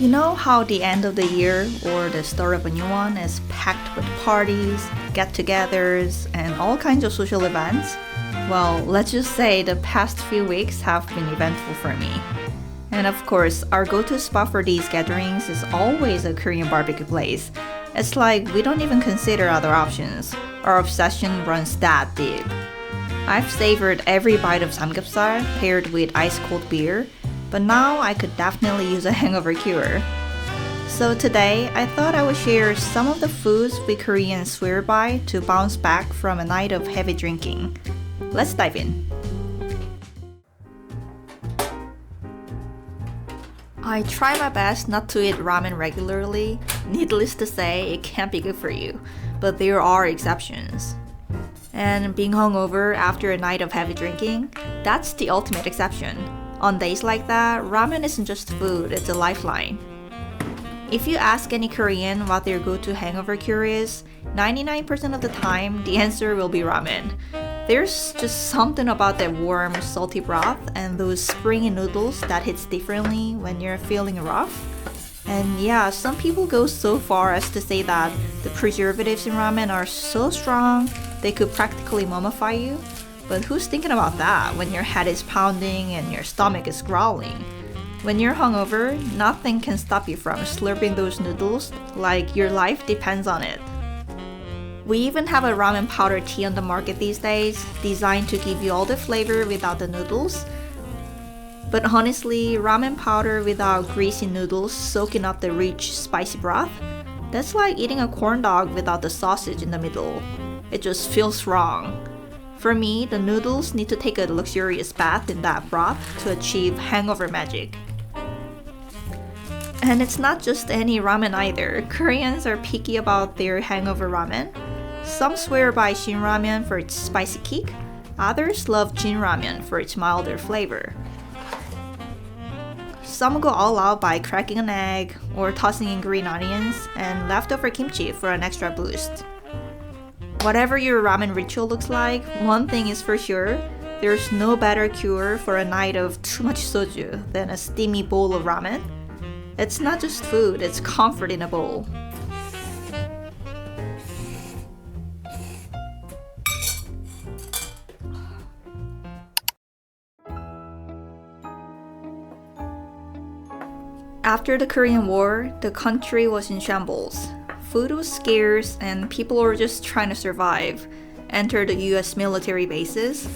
You know how the end of the year or the start of a new one is packed with parties, get-togethers, and all kinds of social events? Well, let's just say the past few weeks have been eventful for me. And of course, our go-to spot for these gatherings is always a Korean barbecue place. It's like we don't even consider other options. Our obsession runs that deep. I've savored every bite of samgyeopsal paired with ice-cold beer, but now I could definitely use a hangover cure. So today, I thought I would share some of the foods we Koreans swear by to bounce back from a night of heavy drinking. Let's dive in. I try my best not to eat ramen regularly. Needless to say, it can't be good for you, but there are exceptions. And being hungover after a night of heavy drinking, that's the ultimate exception. On days like that, ramen isn't just food, it's a lifeline. If you ask any Korean what their go-to hangover cure is, 99% of the time, the answer will be ramen. There's just something about that warm, salty broth and those springy noodles that hits differently when you're feeling rough. And yeah, some people go so far as to say that the preservatives in ramen are so strong they could practically mummify you. But who's thinking about that when your head is pounding and your stomach is growling? When you're hungover, nothing can stop you from slurping those noodles like your life depends on it. We even have a ramen powder tea on the market these days, designed to give you all the flavor without the noodles. But honestly, ramen powder without greasy noodles soaking up the rich, spicy broth, that's like eating a corn dog without the sausage in the middle. It just feels wrong. For me, the noodles need to take a luxurious bath in that broth to achieve hangover magic. And it's not just any ramen either. Koreans are picky about their hangover ramen. Some swear by Shin ramen for its spicy kick. Others love Jin ramen for its milder flavor. Some go all out by cracking an egg or tossing in green onions and leftover kimchi for an extra boost. Whatever your ramen ritual looks like, one thing is for sure, there's no better cure for a night of too much soju than a steamy bowl of ramen. It's not just food, it's comfort in a bowl. After the Korean War, the country was in shambles. Food was scarce and people were just trying to survive. Enter the US military bases.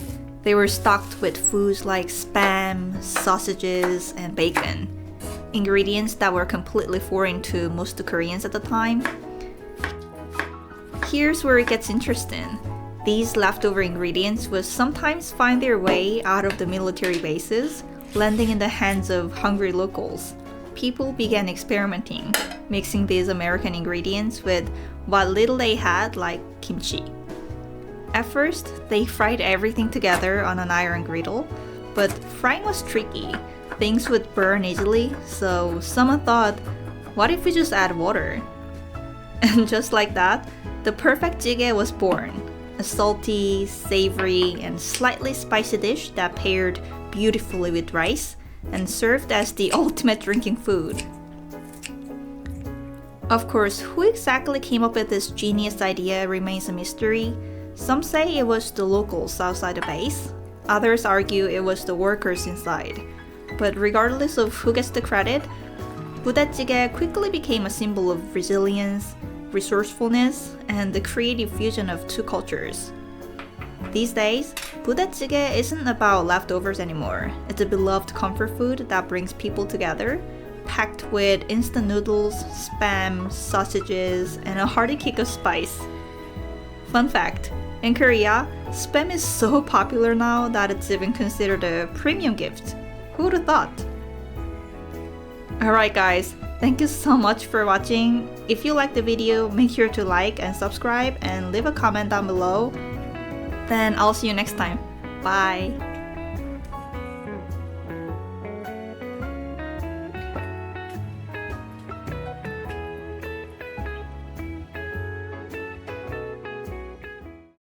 They were stocked with foods like spam, sausages, and bacon. Ingredients that were completely foreign to most Koreans at the time. Here's where it gets interesting. These leftover ingredients would sometimes find their way out of the military bases, landing in the hands of hungry locals. People began experimenting, mixing these American ingredients with what little they had, like kimchi. At first, they fried everything together on an iron griddle, but frying was tricky. Things would burn easily, so someone thought, what if we just add water? And just like that, the perfect jjigae was born. A salty, savory, and slightly spicy dish that paired beautifully with rice and served as the ultimate drinking food. Of course, who exactly came up with this genius idea remains a mystery. Some say it was the locals outside the base. Others argue it was the workers inside. But regardless of who gets the credit, buda찌개 quickly became a symbol of resilience, resourcefulness, and the creative fusion of two cultures. These days, buda찌개 isn't about leftovers anymore. It's a beloved comfort food that brings people together, packed with instant noodles, spam, sausages, and a hearty kick of spice. Fun fact, in Korea, spam is so popular now that it's even considered a premium gift. Who would have thought? Alright guys, thank you so much for watching. If you liked the video, make sure to like and subscribe and leave a comment down below. Then I'll see you next time. Bye!